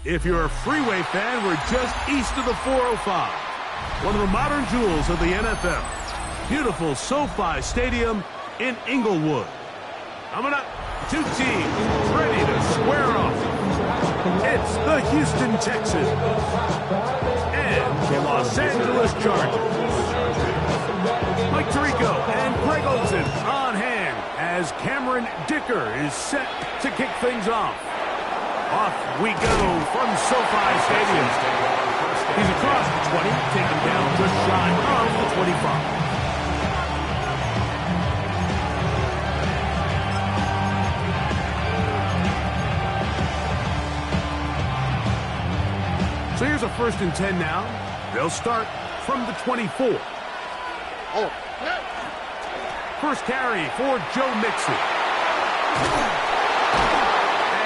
If you're a Freeway fan, we're just east of the 405. One of the modern jewels of the NFL. Beautiful SoFi Stadium in Inglewood. Coming up, two teams ready to square off. It's the Houston Texans and the Los Angeles Chargers. Mike Tirico and Greg Olsen on hand as Cameron Dicker is set to kick things off. Off we go from SoFi Stadium. He's across the 20, taken down just shy of the 25. So here's a 1st and 10 now. They'll start from the 24. First carry for Joe Mixon.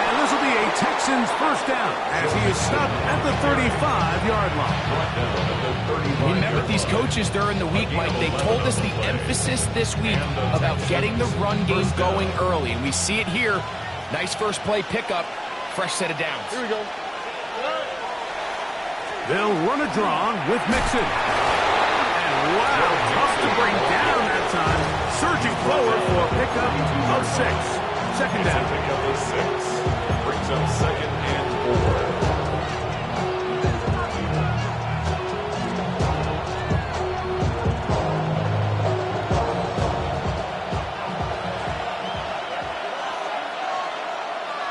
And this will be a Texans first down as he is stopped at the 35-yard line. We met with these coaches during the week, Mike. They told us the emphasis this week about getting the run game going early, and we see it here. Nice first play pickup, fresh set of downs. Here we go. They'll run a draw with Mixon. And wow, tough to bring down that time. Surging forward for a pickup of 6. Second down. Pickup of 6. Brings up 2nd and 4.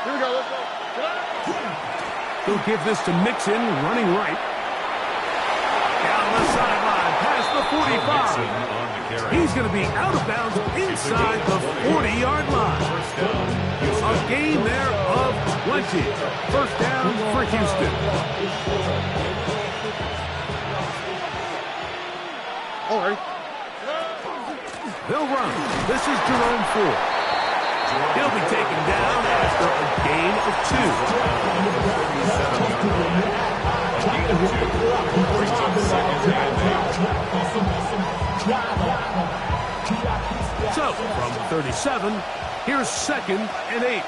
Here we go, let's go. He'll give this to Mixon, running right. Down the sideline, past the 45. He's going to be out of bounds inside the 40-yard line. A gain there of 20. First down for Houston. All right. They'll run. This is Jerome Ford. He'll be taken down after a gain of 2. So, from 37, here's 2nd and 8.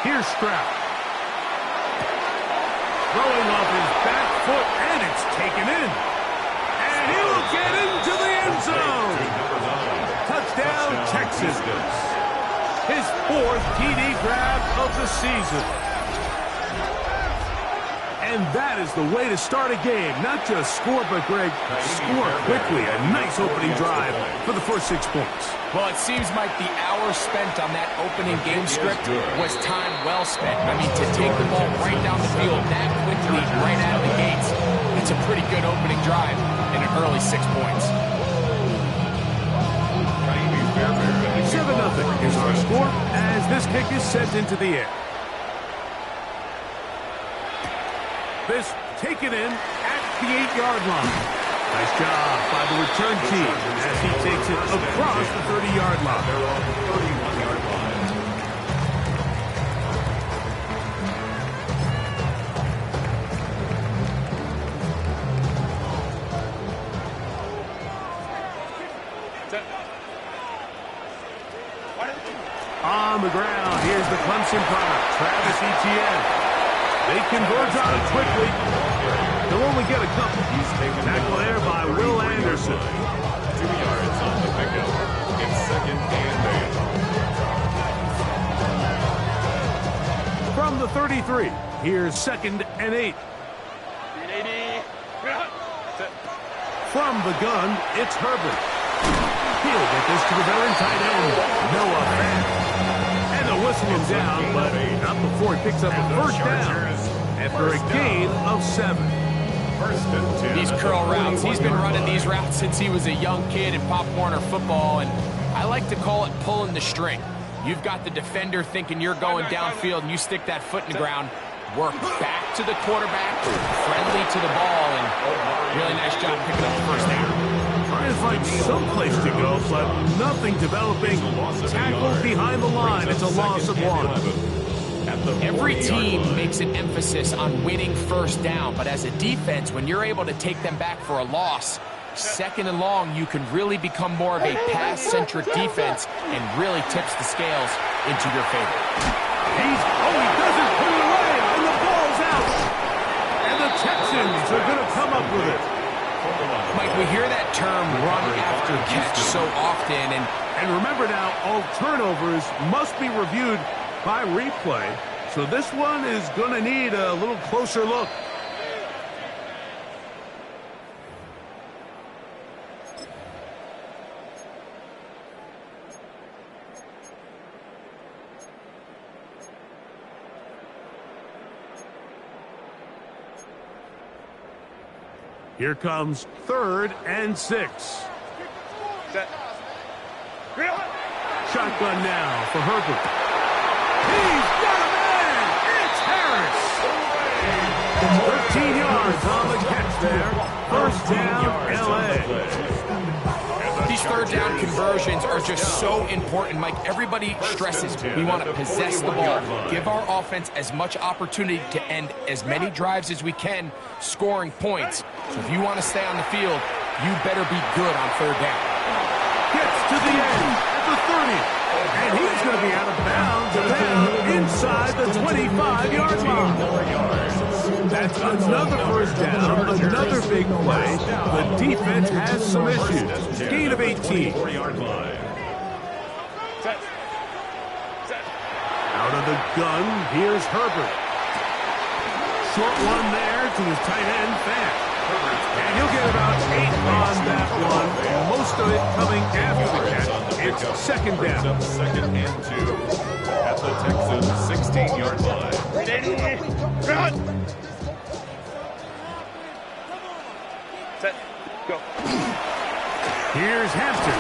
Here's Stroud. Throwing off his back foot, and it's taken in. And he will get into the end zone. Touchdown, Texas. His 4th TD grab of the season. And that is the way to start a game. Not just score, but, Greg, score quickly. A nice opening drive for the first 6 points. Well, it seems like the hour spent on that opening game script was time well spent. I mean, to take the ball right down the field that quickly, right out of the gates, it's a pretty good opening drive in an early 6 points. 7-0 is our score as this kick is sent into the air. This taken in at the 8-yard line. Nice job by the return team as he takes it across the 30-yard line. On the ground, here's the Clemson product, Travis Etienne. They converge on it quickly. They'll only get a couple. Tackle there by Will Anderson. 2 yards on the pickup. It's 2nd and 8. From the 33, here's 2nd and 8. From the gun, it's Herbert. He'll get this to the veteran tight end, Noah Fant. And they'll whistle him down, but not before he picks up a first down after a gain of 7. These curl routes, he's been running these routes since he was a young kid in Pop Warner football, and I like to call it pulling the string. You've got the defender thinking you're going downfield, and you stick that foot in the ground, work back to the quarterback, friendly to the ball, and really nice job picking up the first down. Trying to find some place to go, but nothing developing. Tackled behind the line. It's a loss of 1. Every team makes an emphasis on winning first down, but as a defense, when you're able to take them back for a loss, 2nd and long, you can really become more of a pass-centric defense and really tips the scales into your favor. He doesn't put it away, and the ball's out. And the Texans are going to come up with it. Mike, we hear that term run after catch so often, and remember now, all turnovers must be reviewed by replay, so this one is going to need a little closer look. Here comes 3rd and 6. Set. Shotgun now for Herbert. He's got a man! It's Harris! 13 yards on the catch there. First down, L.A. These 3rd down conversions are just so important, Mike. Everybody stresses we want to possess the ball, give our offense as much opportunity to end as many drives as we can, scoring points. So if you want to stay on the field, you better be good on 3rd down. Gets to the end at the 30. And he's going to be out of bounds and down inside the 25-yard line. That's another first down, another big play. The defense has some issues. Gain of 18. Out of the gun, here's Herbert. Short one there to his tight end, Fant. And he'll get about 8 on that one. Most of it coming after the catch. It's 2nd down. 2nd and 2 at the Texans' 16-yard line. Run! Set. Go. Here's Hampton.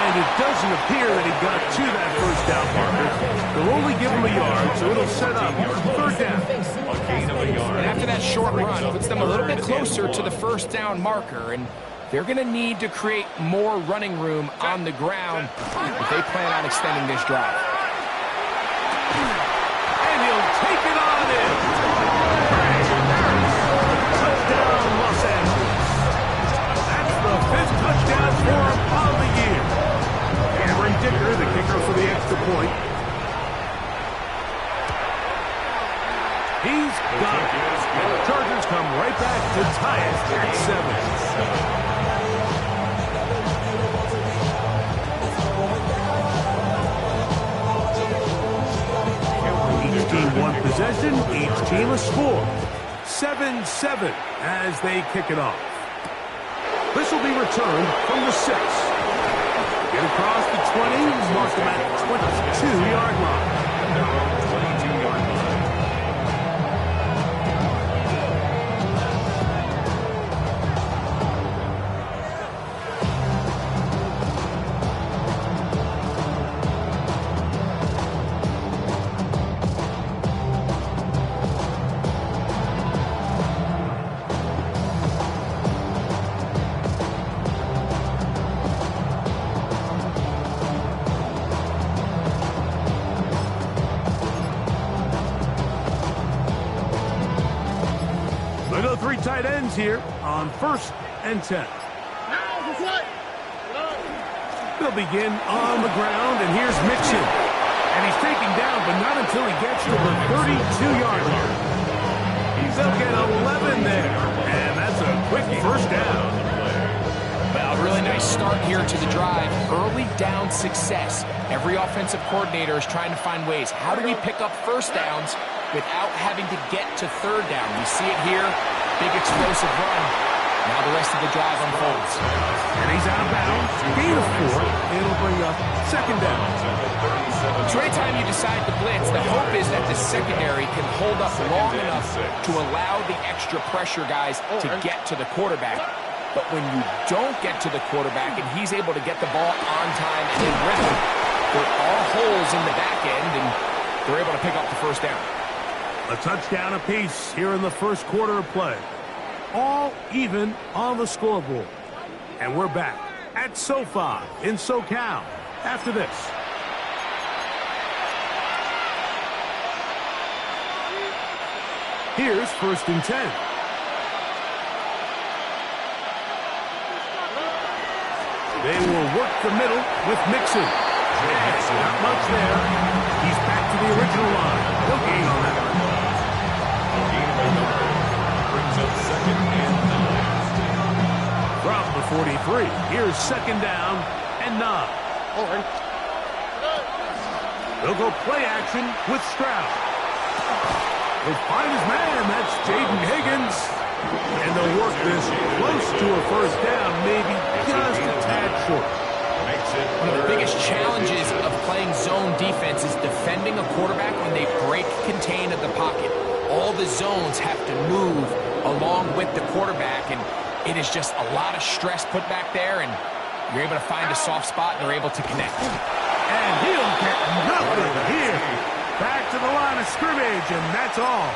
And it doesn't appear that he got to that first down marker. They'll only give him a yard, so it'll set up 3rd down. A gain of a yard. And after that short run, puts them a little bit closer to the first down marker, and they're going to need to create more running room on the ground if they plan on extending this drive. And he'll take it on in. Touchdown, Los Angeles. That's the 5th touchdown for him on the year. Cameron Dicker, the kicker for the extra point. He's got it. And the Chargers come right back to tie it at 7. 1 possession, each team a score. 7-7 as they kick it off. This will be returned from the 6. Get across the 20, mark them at 22-yard line. 22-yard line. Tight ends here on 1st and 10. They'll begin on the ground, and here's Mixon. And he's taken down, but not until he gets to the 32-yard line. They'll get 11 there, and that's a quick first down. Well, a really nice start here to the drive. Early down success. Every offensive coordinator is trying to find ways. How do we pick up first downs without having to get to 3rd down? We see it here. Big explosive run. Now the rest of the drive unfolds. And he's out of bounds. Gain of 4. It'll bring up 2nd down. So anytime you decide to blitz, the hope is that the secondary can hold up long enough to allow the extra pressure guys to get to the quarterback. But when you don't get to the quarterback and he's able to get the ball on time and in rhythm, there are holes in the back end, and they're able to pick up the first down. A touchdown apiece here in the first quarter of play. All even on the scoreboard. And we're back at SoFi in SoCal after this. Here's 1st and 10. They will work the middle with Mixon. Not much there. He's back to the original line. No gain on that. Brings up 2nd and 9. From the 43, here's 2nd down and 9. They'll go play action with Stroud. He'll find his man. That's Jaden Higgins. And they'll work this close to a 1st down, maybe just a tad short. One of the biggest challenges of playing zone defense is defending a quarterback when they break contain of the pocket. All the zones have to move along with the quarterback, and it is just a lot of stress put back there, and you're able to find a soft spot, and they're able to connect. And he'll get nothing here. Back to the line of scrimmage, and that's all.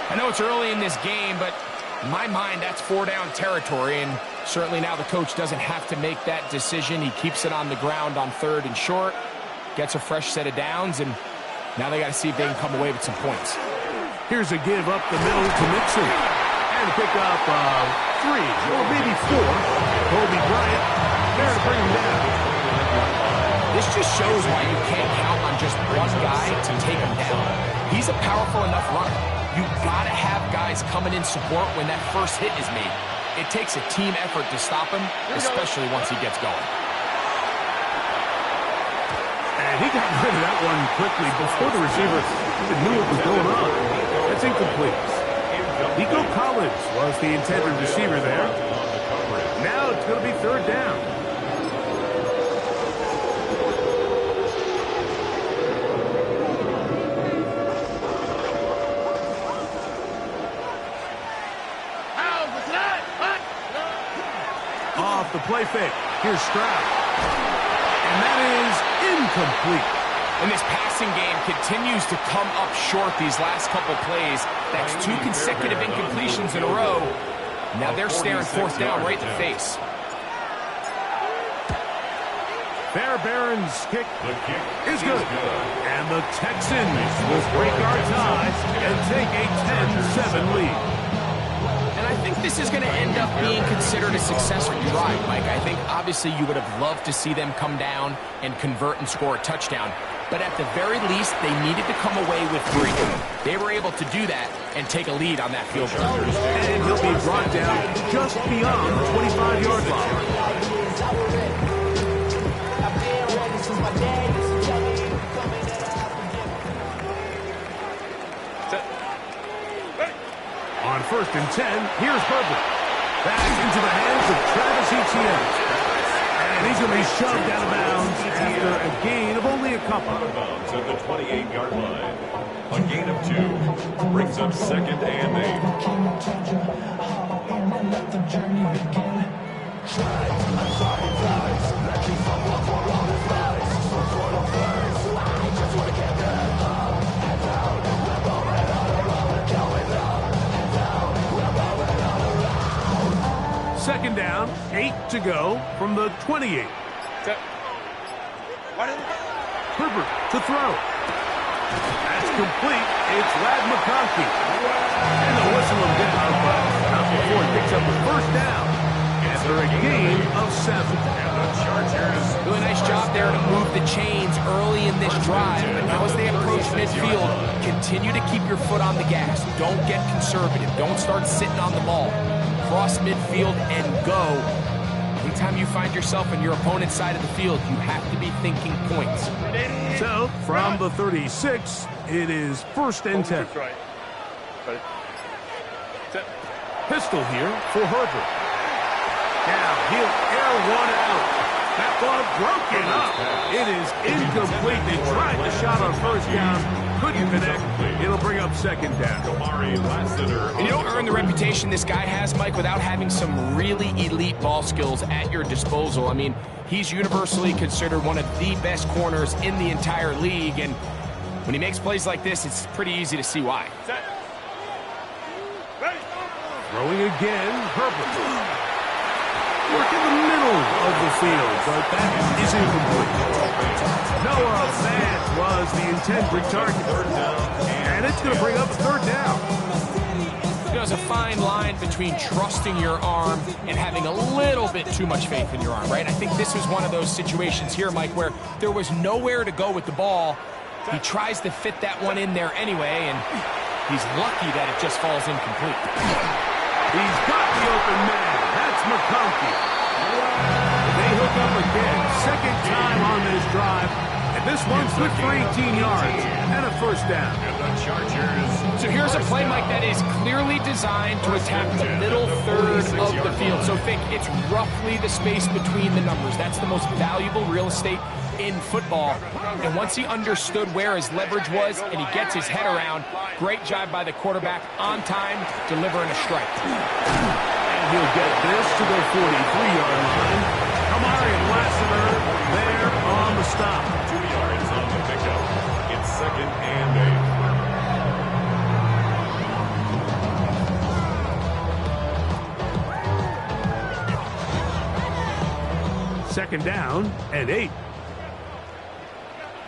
I know it's early in this game, but in my mind, that's 4-down territory, and certainly now the coach doesn't have to make that decision. He keeps it on the ground on 3rd and short, gets a fresh set of downs, and now they got to see if they can come away with some points. Here's a give up the middle to Mixon. And pick up 3 or maybe 4. Kobe Bryant there to bring him down. This just shows why you can't count on just one guy to take him down. He's a powerful enough runner. You've got to have guys coming in support when that first hit is made. It takes a team effort to stop him, especially once he gets going. And he got rid of that one quickly before the receiver even knew what was going on. That's incomplete. Nico Collins was the intended receiver there. Now it's going to be 3rd down. Off the play fake. Here's Stroud. And that is incomplete. And this passing game continues to come up short these last couple plays. That's 2 consecutive incompletions in a row. Now they're staring 4th down right in the face. Fairbairn's kick is good. And the Texans will break our ties and take a 10-7 lead. And I think this is going to end up being considered a successful drive, Mike. I think obviously you would have loved to see them come down and convert and score a touchdown. But at the very least, they needed to come away with 3. They were able to do that and take a lead on that field goal. And he'll be brought down just beyond the 25-yard line. On 1st and 10, here's Herbert. Back into the hands of Travis Etienne. And he's going to be shoved out of bounds after a gain of only a couple. Out of bounds at the 28-yard line. A gain of 2 brings up 2nd and 2nd down, 8 to go from the 28. Herbert to throw. That's complete. It's Ladd McConkey. And the whistle will get out, but not before he picks up the 1st down after a gain of 7. And the Chargers. Really nice job there to move the chains early in this drive. But now as they approach midfield, continue to keep your foot on the gas. Don't get conservative. Don't start sitting on the ball. Cross midfield and go. Anytime you find yourself on your opponent's side of the field, you have to be thinking points. So, from the 36, it is 1st and 10. Pistol here for Herbert. Now, he'll air one out. That ball broken up. It is incomplete. They tried the shot on 1st down. Couldn't connect. It'll bring up 2nd down. And you don't earn the reputation this guy has, Mike, without having some really elite ball skills at your disposal. I mean, he's universally considered one of the best corners in the entire league, and when he makes plays like this, it's pretty easy to see why. Throwing again, Herbert. Work in the middle of the field, but that is incomplete. Noah Fant was the intended target. And it's going to bring up 3rd down. there's a fine line between trusting your arm and having a little bit too much faith in your arm, right? I think this was one of those situations here, Mike, where there was nowhere to go with the ball. He tries to fit that one in there anyway, and he's lucky that it just falls incomplete. He's got the open man. That's McConkey. They hook up again. Second time on this drive. And this one's good for 18 yards and a first down. So here's a play, Mike, that is clearly designed to attack the middle third of the field. So think it's roughly the space between the numbers. That's the most valuable real estate in football. And once he understood where his leverage was and he gets his head around, great job by the quarterback on time, delivering a strike. And he'll get this to the 43-yard line. Kamari Lassiter there on the stop. 2 yards on the pickup. It's 2nd and 8. Second down and 8.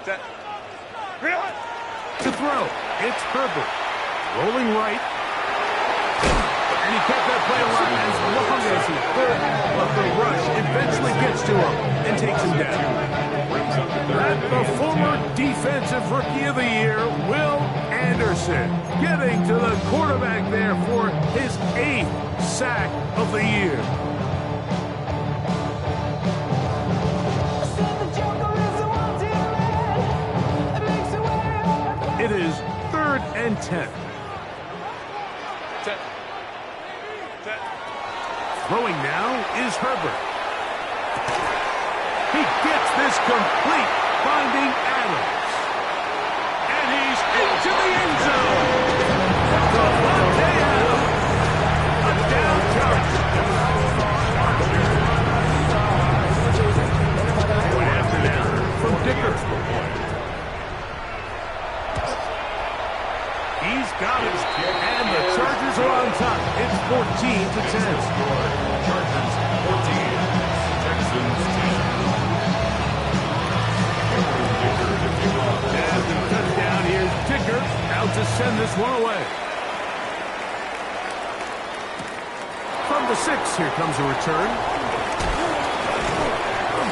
Set. To throw, it's Herbert. Rolling right. And he kept that play alive as long as he could, but the rush eventually gets to him and takes him down. That the former Defensive Rookie of the Year, Will Anderson, getting to the quarterback there for his 8th sack of the year. It is 3rd and 10. Set. Set. Throwing now is Herbert. He gets this complete, finding Adams. And he's into the end zone. Davante Adams. A down touch. Going after now from Dicker. He's got it. And the Chargers are on top. It's 14-10. Chargers 14. Texans 10. And the touchdown, here's Dicker out to send this one away. From the 6, here comes a return.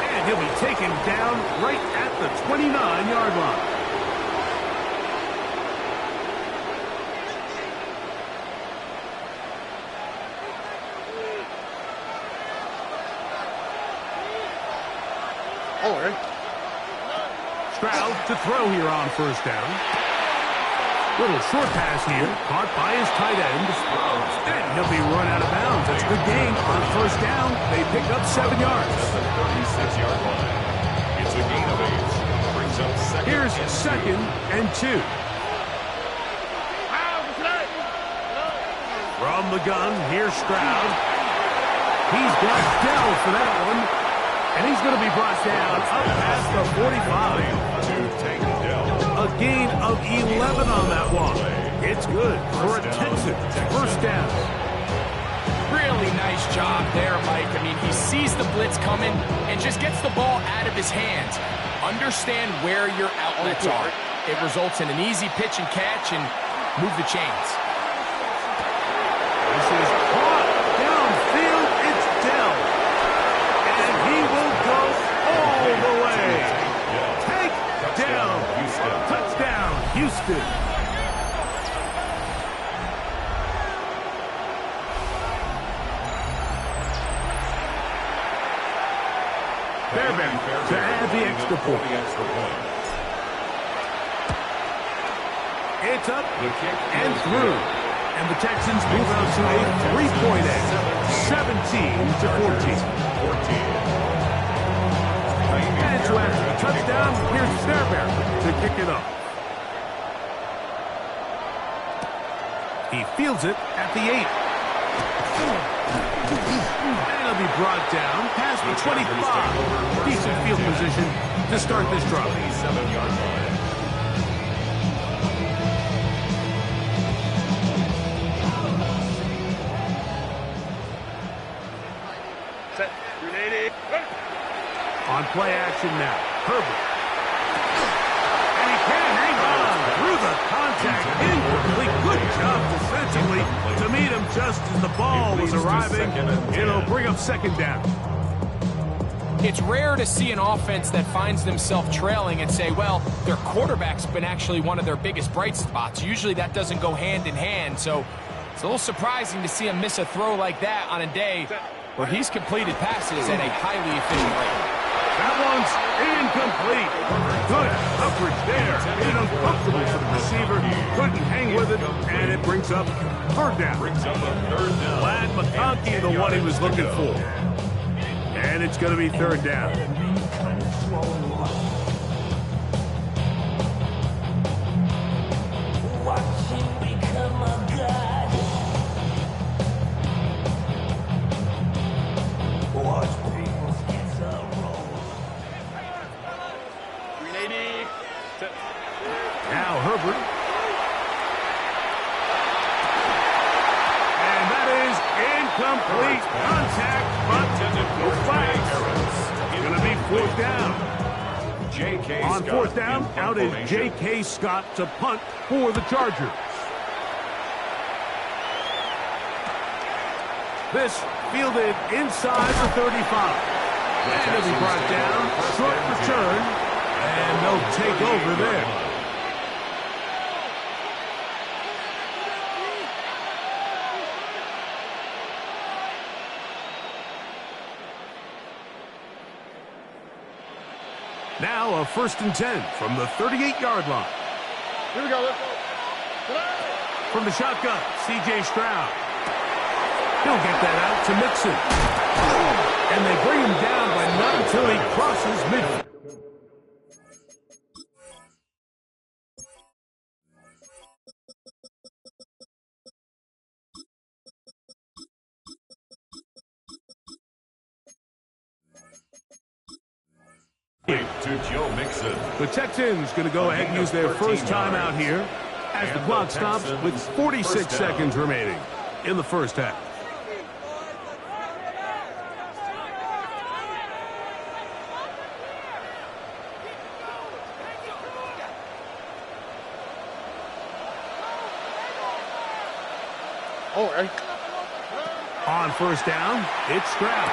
And he'll be taken down right at the 29-yard line. Stroud to throw here on first down. Little short pass here, caught by his tight end. And he'll be run out of bounds. That's a good gain on first down. They pick up 7 yards. At the 36-yard line. It's a gain of 8. Brings up 2nd. Here's 2nd and 2. From the gun, here's Stroud. He's got Dell for that one. And he's going to be brought down up past the 45. A gain of 11 on that one. It's good for a Texan first down. Really nice job there, Mike. I mean, he sees the blitz coming and just gets the ball out of his hands. Understand where your outlets are. It results in an easy pitch and catch and move the chains. This is caught downfield. It's Dell. And he will go all the way. Take down. Touchdown, Houston. Fairbairn to add the extra point. It's up and through. And the Texans move out to a 3-point edge, 17-14. And to add the touchdown, here's Fairbairn to kick it up. He fields it at the 8. And he'll be brought down past the 25. Decent field position to start this drive. 7-yard line. Set. Ready. On play action now, Herbert. And he can hang on through the contact. Incomplete. Good job defensively to meet him just as the ball was arriving. It'll bring up second down. It's rare to see an offense that finds themselves trailing and say, well, their quarterback's been actually one of their biggest bright spots. Usually that doesn't go hand in hand, so it's a little surprising to see him miss a throw like that on a day where he's completed passes at a highly efficient rate. That one's incomplete. Good coverage there. Made it uncomfortable for the receiver. Couldn't hang with it, and it brings up third down. Ladd McConkey, the one he was looking for. And it's going to be third down. Now Herbert. And that is incomplete. Contact, but no flags. It's going to be fourth down. On fourth down, out is J.K. Scott to punt for the Chargers. This fielded inside the 35. And it'll be brought down. Short return. And they'll take over there. Now a 1st and 10 from the 38-yard line. Here we go. Let's go. From the shotgun, C.J. Stroud. He'll get that out to Mixon. And they bring him down, but not until he crosses midfield. To Joe Mixon. The Texans going to go ahead and use their first timeout here as the clock stops with 46 seconds remaining in the first half. On first down, it's Stroud.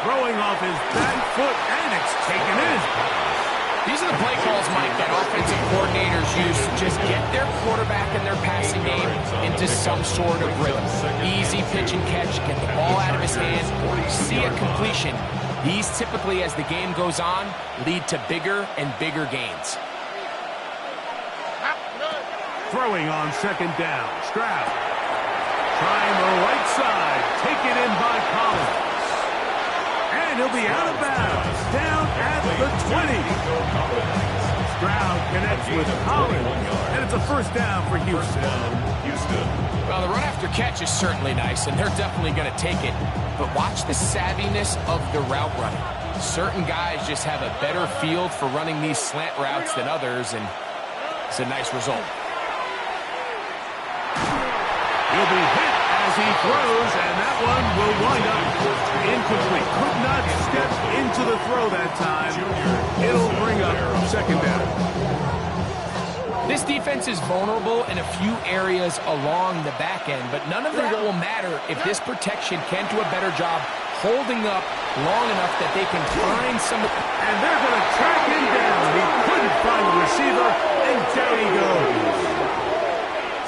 Throwing off his back foot, and it's taken in. These are the play calls, Mike, that offensive coordinators use to just get their quarterback and their passing game into some sort of rhythm. Easy pitch and catch, get the ball out of his hand, see a completion. These typically, as the game goes on, lead to bigger and bigger gains. Throwing on second down, Stroud. Trying the right side, taken in by Collins. And he'll be out of bounds, down at the 20. Stroud connects with Collins, and it's a first down for Houston. Well, the run after catch is certainly nice, and they're definitely going to take it. But watch the savviness of the route running. Certain guys just have a better feel for running these slant routes than others, and it's a nice result. He'll be hit as he throws, and that one will wind up incomplete. Could not step into the throw that time. It'll bring up second down. This defense is vulnerable in a few areas along the back end, but none of that will matter if this protection can do a better job holding up long enough that they can find somebody. And they're going to track him down. He couldn't find the receiver, and down he goes.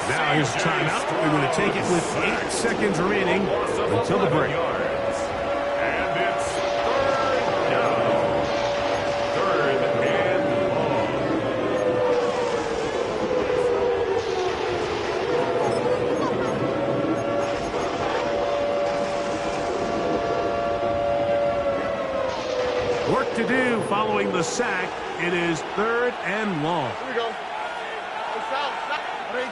Now here's the timeout. They're going to take it with 8 seconds remaining until the break. And it's third down. Third and long. Work to do following the sack. It is third and long. Here we go. Stop. 18.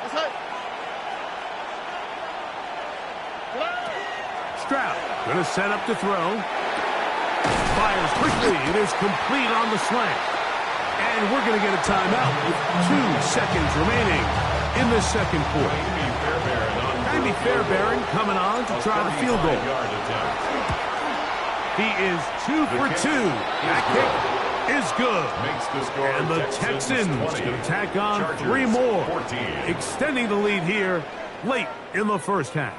That's it. Stroud going to set up to throw. Fires quickly. It is complete on the slant. And we're going to get a timeout with 2 seconds remaining in the second quarter. Jamie Fairbairn coming on to try the field goal. He is 2 for 2. That kick is good. And the Texans going to tack on 3 more, extending the lead here late in the first half.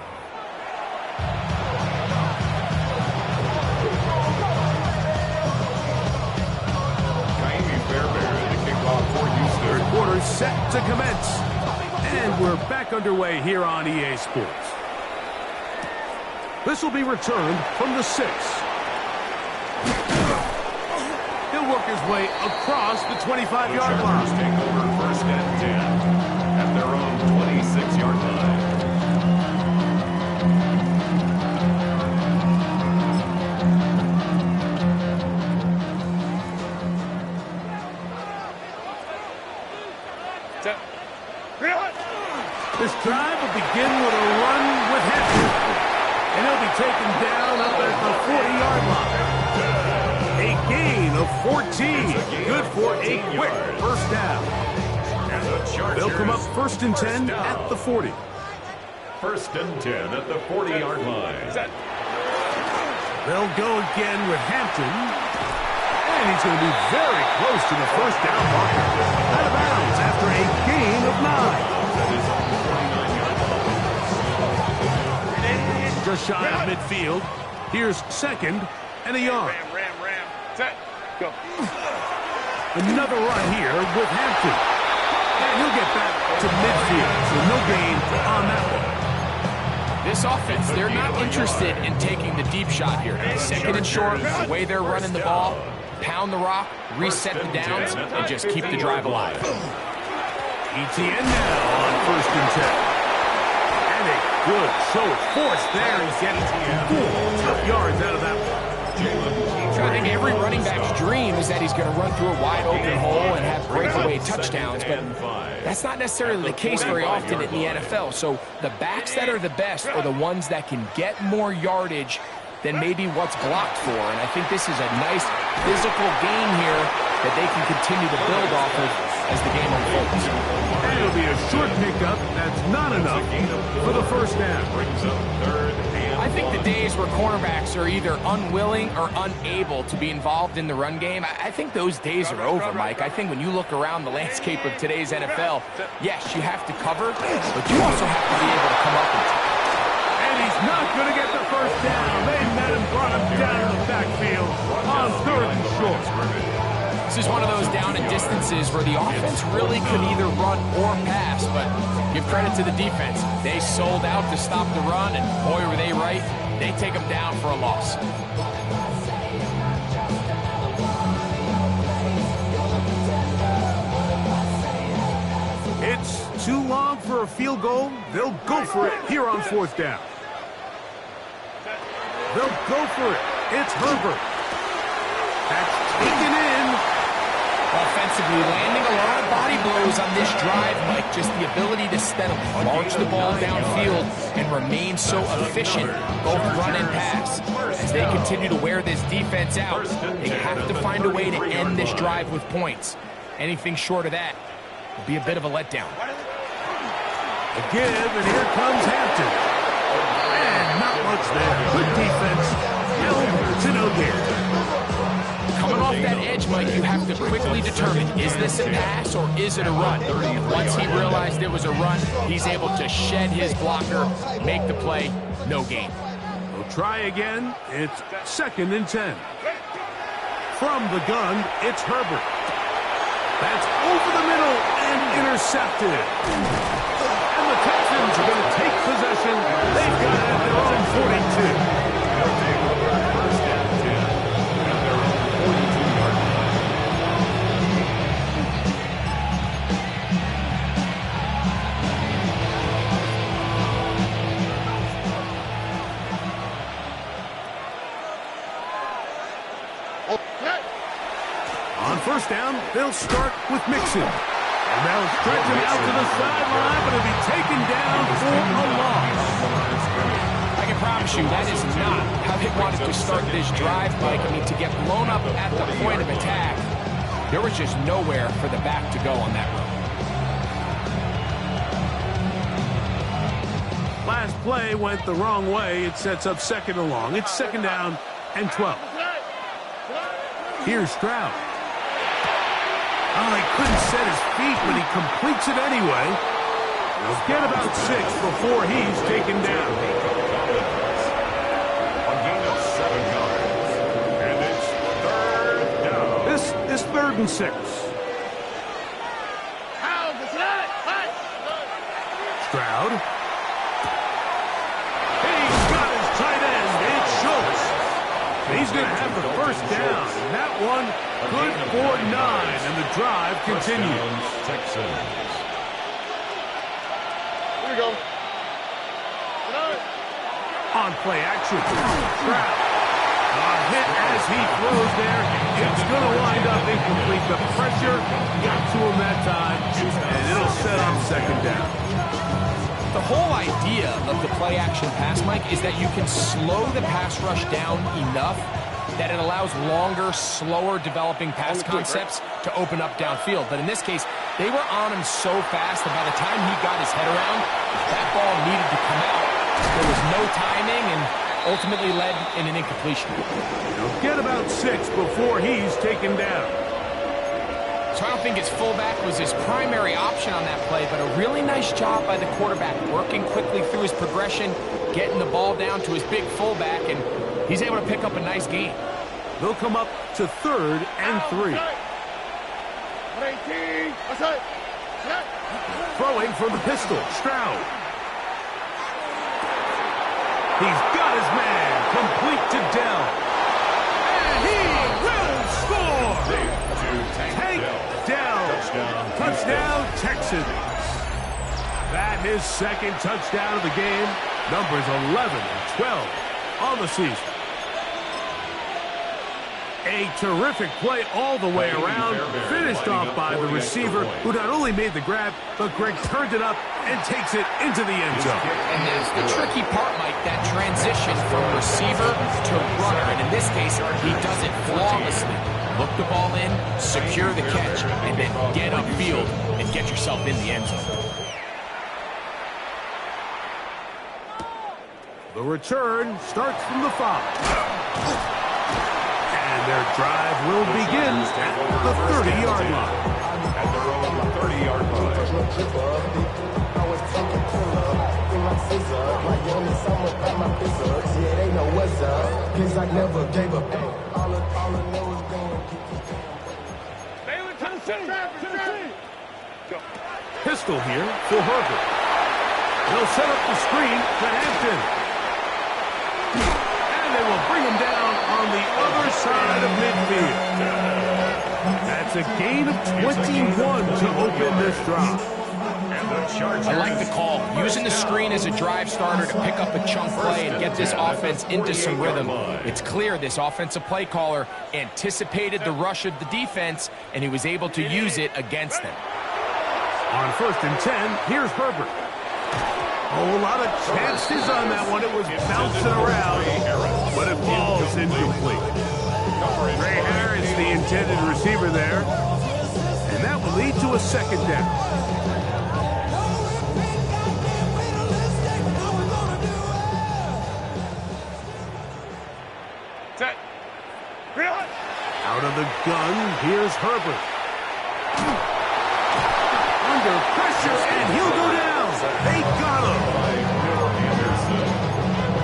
Third quarter set to commence. And we're back underway here on EA Sports. This will be returned from the 6. He'll work his way across the 25-yard line. Take over 1st and 10 at their own 26-yard line. This drive will begin with a run with Hampton. And he'll be taken down up at the 40-yard line. A gain of 14. Good for a quick first down. They'll come up 1st and 10 at the 40. 1st and 10 at the 40-yard line. They'll go again with Hampton. And he's going to be very close to the first down marker. Out of bounds after a gain of 9. Just shy of midfield. Here's 2nd and a yard. Ram. Set. Go. Another run here with Hampton. And he'll get back to midfield, so no gain on that one. This offense, they're not interested in taking the deep shot here. 2nd and short, the way they're running the ball, pound the rock, reset the downs, and just keep the drive alive. ETN now on 1st and 10. And a good show of force there. He's getting 4 tough yards out of that one. I think every running back's dream is that he's going to run through a wide open hole and have breakaway touchdowns, but that's not necessarily the case very often in the NFL. So the backs that are the best are the ones that can get more yardage than maybe what's blocked for. And I think this is a nice physical gain here that they can continue to build off of as the game unfolds. And it'll be a short pickup. That's not enough for the first down. I think the days where cornerbacks are either unwilling or unable to be involved in the run game, I think those days are over, Mike. I think when you look around the landscape of today's NFL, yes, you have to cover, but you also have to be able to come up and And he's not going to get the first down. They met him, brought him down in the backfield on 3rd and short. This is one of those down and distances where the offense really could either run or pass, but give credit to the defense. They sold out to stop the run, and boy, were they right. They take them down for a loss. It's too long for a field goal. They'll go for it here on 4th down. They'll go for it. It's Herbert. That's taken in. Offensively, landing a lot of body blows on this drive, Mike. Just the ability to steadily march the ball downfield and remain so efficient, both run and pass. As they continue to wear this defense out, they have to find a way to end this drive with points. Anything short of that will be a bit of a letdown. A give, and here comes Hampton. And not much there. Good defense. Held to no gain. Coming off that edge, Mike, you have to quickly determine, is this a pass or is it a run? Once he realized it was a run, he's able to shed his blocker, make the play, no gain. We'll try again. It's 2nd and 10. From the gun, it's Herbert. That's over the middle and intercepted. And the Texans are going to take possession. They've got it at their own 42. They'll take over 1st and 10 at their own 42-yard line. On 1st down, they'll start with Mixon. And they'll stretch him out to the sideline, but he'll be taken down for a loss. I can promise you that is not how they wanted to start this drive, Mike. I mean, to get blown up at the point of attack, there was just nowhere for the back to go on that run. Last play went the wrong way. It sets up 2nd and long. It's 2nd down and 12. Here's Stroud. Oh, he couldn't set his feet, but he completes it anyway. He'll get about 6 before he's taken down. A gain of 7 yards. And it's 3rd down. This is 3rd and 6. Stroud. He's got his tight end. It's Schultz. He's going to have the 1st down. And that one good for 9. And the drive continues. Texans. Here we go. On play action. Stroud. A hit as he throws there. It's going to wind up incomplete. The pressure got to him that time. And it'll set on 2nd down. The whole idea of the play-action pass, Mike, is that you can slow the pass rush down enough that it allows longer, slower developing pass concepts to open up downfield. But in this case, they were on him so fast that by the time he got his head around, that ball needed to come out. There was no timing and ultimately led in an incompletion. He'll get about 6 before he's taken down. So I don't think his fullback was his primary option on that play, but a really nice job by the quarterback, working quickly through his progression, getting the ball down to his big fullback, and he's able to pick up a nice gain. They'll come up to 3rd and 3. Throwing from the pistol, Stroud. He's got his man, complete to Dell. And he will score! Tank Dell. Touchdown, Texans. That his 2nd touchdown of the game. Numbers 11 and 12 on the season. A terrific play all the way around, finished off by the receiver, who not only made the grab, but Greg turned it up and takes it into the end zone. And that's the tricky part, Mike, that transition from receiver to runner. And in this case, he does it flawlessly. Look the ball in, secure the catch, and then get upfield and get yourself in the end zone. The return starts from the 5. And their drive will begin at the 30-yard line. At their own 30-yard line. Pistol here for Herbert. They'll set up the screen to Hampton. And they will bring him down on the other side of midfield. That's a gain of 21 to open this drive. I like the call, using the screen as a drive starter to pick up a chunk play and get this offense into some rhythm. It's clear this offensive play caller anticipated the rush of the defense, and he was able to use it against them. On 1st and 10, here's Herbert. Oh, a lot of chances on that one. It was bouncing around, but it falls incomplete. Ray Harris, the intended receiver there, and that will lead to a 2nd down. Out of the gun, here's Herbert. Under pressure, and he'll go down. They got him. Anderson.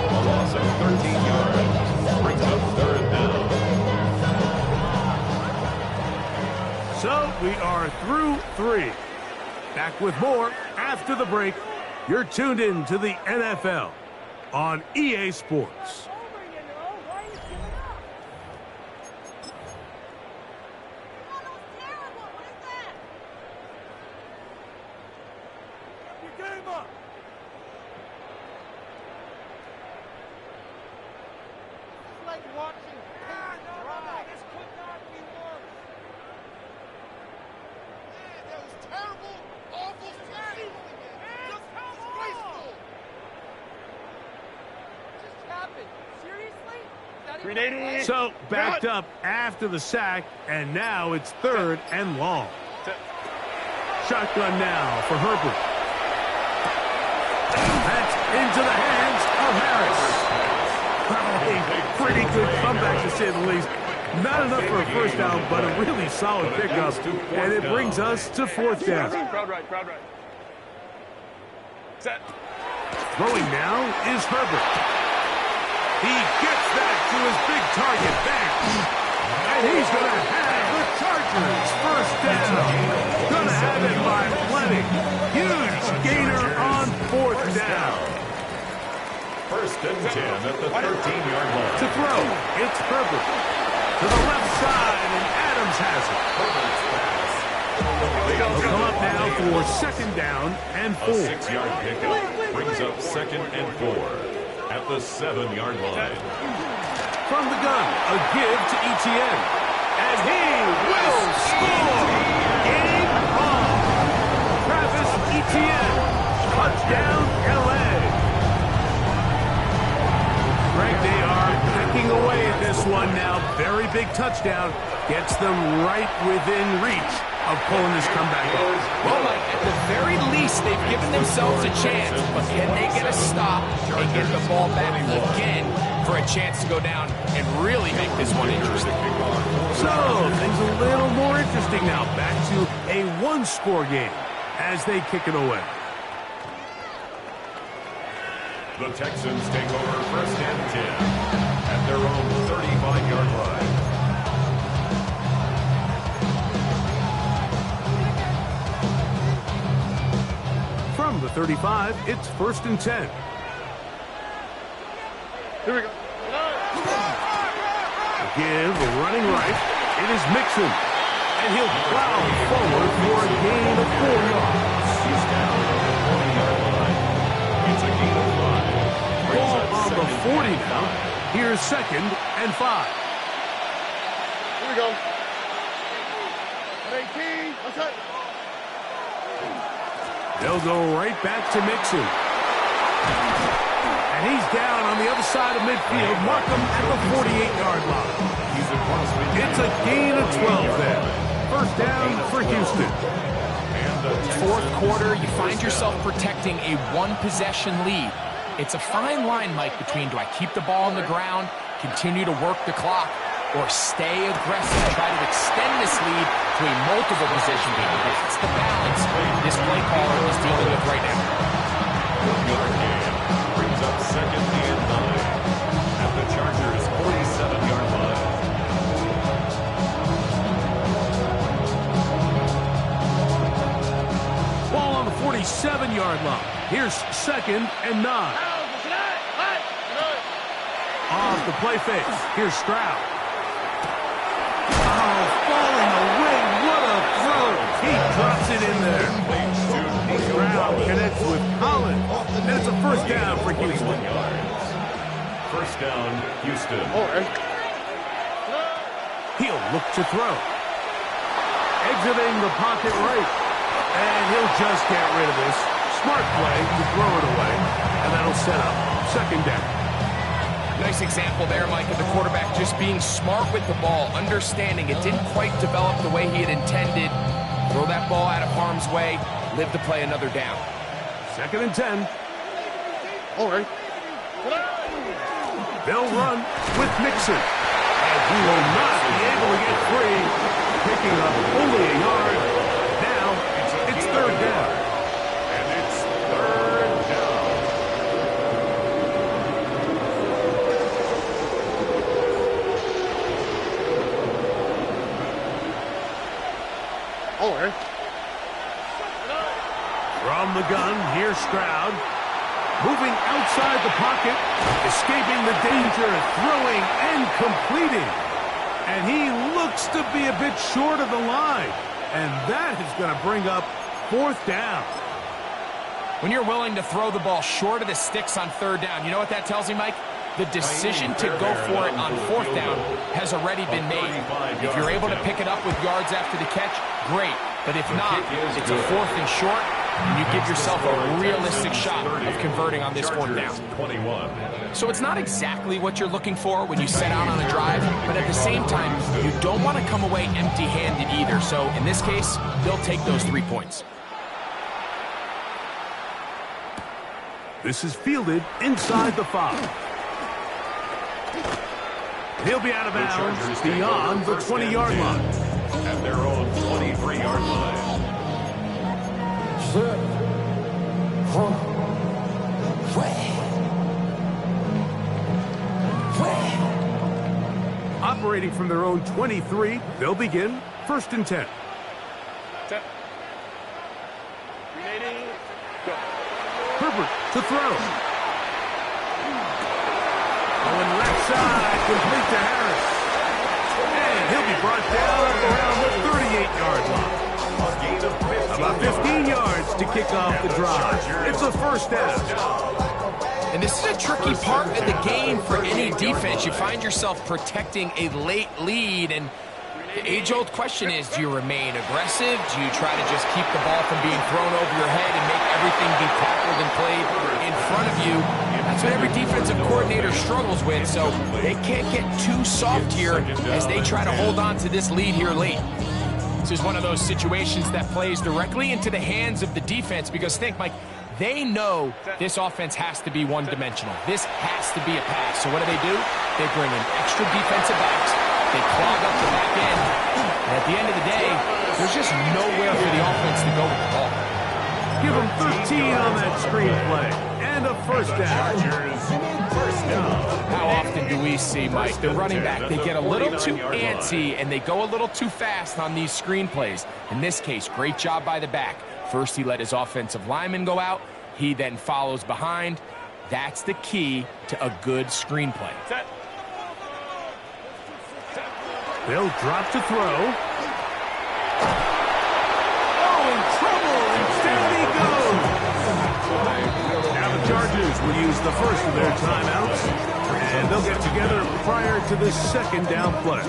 A loss of 13 yards. Brings up 3rd down. So we are through 3. Back with more after the break. You're tuned in to the NFL on EA Sports. So backed up after the sack, and now it's 3rd and long. Shotgun now for Herbert. That's into the hands of Harris. A pretty good comeback, to say the least. Not enough for a 1st down, but a really solid pickup, and it brings us to 4th down. Set. Throwing now is Herbert. He gets that to his big target. Bang. And he's going to have the Chargers first down. Going to have it by plenty. Huge gainer on fourth down. First and 10 at the 13-yard line. To throw, it's Herbert. To the left side, and Adams has it. Herbert's pass. They'll come up now for second down and 4. A 6-yard pickup brings up second and 4 at the 7-yard line. From the gun, a give to Etienne. And he will score! Game on! Travis Etienne, touchdown LA. Greg, they are packing away at this one now. Very big touchdown. Gets them right within reach of pulling this comeback off. Well, Mike, at the very least, they've given themselves a chance, but can they get a stop and get the ball back again for a chance to go down and really make this one interesting? So, things a little more interesting now. Back to a one-score game as they kick it away. The Texans take over first and 10 at their own 35-yard line. From the 35, it's first and 10. Here we go. Give, running right. It is Mixon. And he'll plow forward for a gain of 4 yards. He's down at the 40-yard line. It's a gain of 5. Ball on the 40 now. Here's second and 5. Here we go. At 18. What's that? They'll go right back to Mixon. And he's down on the other side of midfield. Mark him at the 48-yard line. It's a gain of 12 there. First down for Houston. Fourth quarter, you find yourself protecting a one-possession lead. It's a fine line, Mike, between do I keep the ball on the ground, continue to work the clock, or stay aggressive and try to extend this lead to a multiple possession game. That's the balance this play caller is dealing with right now. Yard gain brings up second and 9 at the Chargers' 47-yard line. Ball on the 47-yard line. Here's second and 9. Off the play fake. Here's Stroud. Oh, falling away. What a throw. He drops it in there. Stroud connects with Collins. And it's a first down for Houston. First down, Houston. He'll look to throw. Exiting the pocket right. And he'll just get rid of this. Smart play to throw it away. And that'll set up second down. Nice example there, Mike, of the quarterback just being smart with the ball, understanding it didn't quite develop the way he had intended. Throw that ball out of harm's way, live to play another down. Second and 10. All right. They'll run with Mixon. And he will not be able to get free. Picking up only a yard. Now, it's third down. And it's third down. All right. From the gun, here's Stroud. Moving outside the pocket, escaping the danger, throwing and completing. And he looks to be a bit short of the line. And that is going to bring up fourth down. When you're willing to throw the ball short of the sticks on third down, you know what that tells me, Mike? The decision to go for it on fourth down has already been made. If you're able to pick it up with yards after the catch, great. But if not, it's a fourth and short, and you give yourself a realistic shot of converting on this fourth down. 21. So it's not exactly what you're looking for when you set out on a drive, but at the same time, you don't want to come away empty-handed either. So in this case, they'll take those 3 points. This is fielded inside the 5. He'll be out of bounds beyond the 20-yard line. At their own 23-yard line. operating from their own 23. They'll begin 1st and 10. Set. Ready, go. Herbert to throw. Going left side, complete to Harris. And he'll be brought down around the 38-yard line. About 15 yards to kick off the drive. It's a 1st down. And this is a tricky part of the game for any defense. You find yourself protecting a late lead, and the age-old question is, do you remain aggressive? Do you try to just keep the ball from being thrown over your head and make everything be tackled and played in front of you? That's what every defensive coordinator struggles with, so they can't get too soft here as they try to hold on to this lead here late. This is one of those situations that plays directly into the hands of the defense, because think, Mike, they know this offense has to be one-dimensional. This has to be a pass. So what do? They bring in extra defensive backs. They clog up the back end. And at the end of the day, there's just nowhere for the offense to go with the ball. Give them 13 on that screen play. And a 1st down. How often do we see, Mike, the running back, they get a little too antsy and they go a little too fast on these screen plays. In this case, great job by the back. First, he let his offensive lineman go out. He then follows behind. That's the key to a good screen play. Set. They'll drop to throw. Oh, in trouble, and down he goes. Now the Chargers will use the first of their timeouts, and they'll get together prior to the 2nd down play.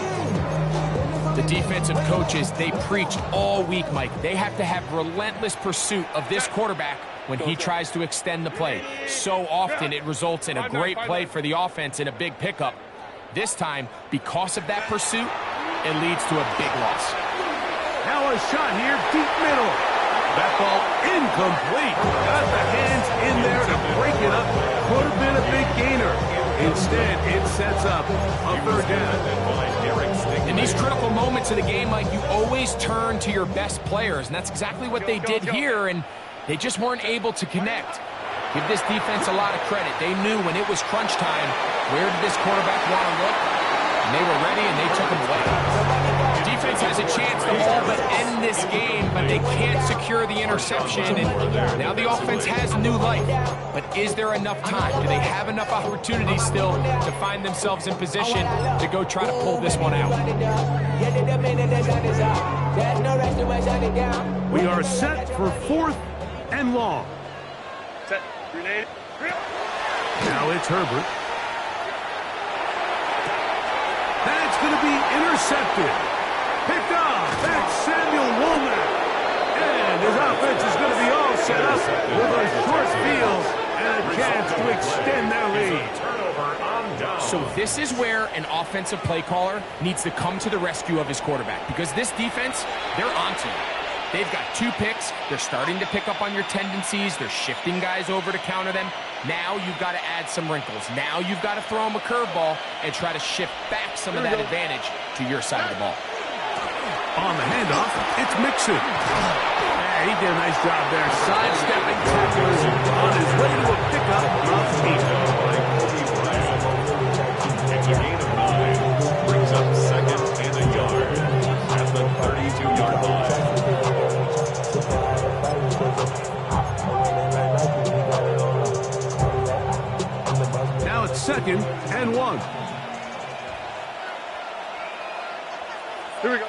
The defensive coaches, they preach all week, Mike. They have to have relentless pursuit of this quarterback when he tries to extend the play. So often it results in a great play for the offense and a big pickup. This time, because of that pursuit, it leads to a big loss. Now a shot here, deep middle. That ball incomplete. Got the hands in there to break it up. Could have been a big gainer. Instead, it sets up a 3rd down. In these critical moments of the game, Mike, you always turn to your best players, and that's exactly what they did here, and they just weren't able to connect. Give this defense a lot of credit. They knew when it was crunch time, where did this quarterback want to look? And they were ready, and they took him away. The defense has a chance to all but end this game, but they can't secure the interception, and now the offense has new life. But is there enough time? Do they have enough opportunities still to find themselves in position to go try to pull this one out? We are set for 4th and long. Set. Grenade. Now it's Herbert. That's going to be intercepted. Picked off. That's Samuel Womack. And his offense is going to be all set up with a short field and a chance to extend their lead. So this is where an offensive play caller needs to come to the rescue of his quarterback, because this defense, they're onto you. They've got 2 picks. They're starting to pick up on your tendencies. They're shifting guys over to counter them. Now you've got to add some wrinkles. Now you've got to throw them a curveball and try to shift back some of that advantage to your side of the ball. On the handoff, it's Mixon. Yeah, he did a nice job there, sidestepping tacklers on his way to a pickup of 8. It's a gain of 9. Brings up 2nd and a yard at the 32-yard line. Now it's 2nd and 1. Here we go.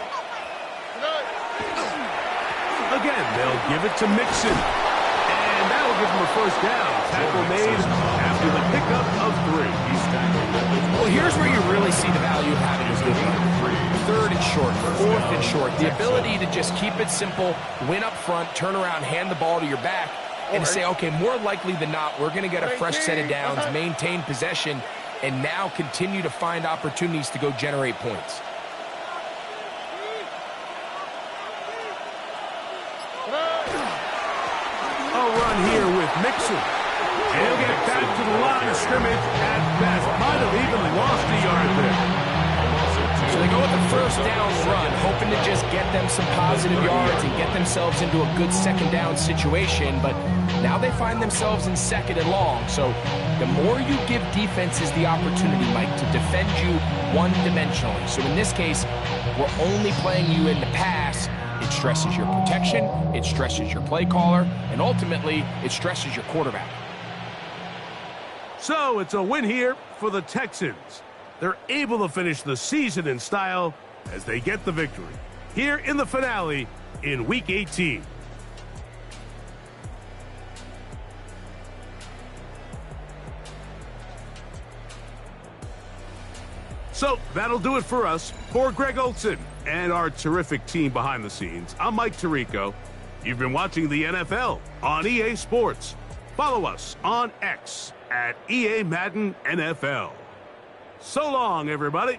Again, they'll give it to Mixon. And that'll give him a 1st down. Tackle made after the pickup of 3. Well, here's where you really see the value of having a good run. 3rd and short, 4th and short. The ability to just keep it simple, win up front, turn around, hand the ball to your back, and say, okay, more likely than not, we're going to get a fresh set of downs, maintain possession, and now continue to find opportunities to go generate points. A run here with Mixon. He'll get back to the line of scrimmage at best. Might have even lost a yard there. So they go with the first down run, hoping to just get them some positive yards and get themselves into a good second down situation, but now they find themselves in second and long. So the more you give defenses the opportunity, Mike, to defend you one-dimensionally. So in this case, we're only playing you in the pass. It stresses your protection, it stresses your play caller, and ultimately, it stresses your quarterback. So it's a win here for the Texans. They're able to finish the season in style as they get the victory here in the finale in Week 18. So that'll do it for us. For Greg Olsen and our terrific team behind the scenes, I'm Mike Tirico. You've been watching the NFL on EA Sports. Follow us on X at EA Madden NFL. So long, everybody.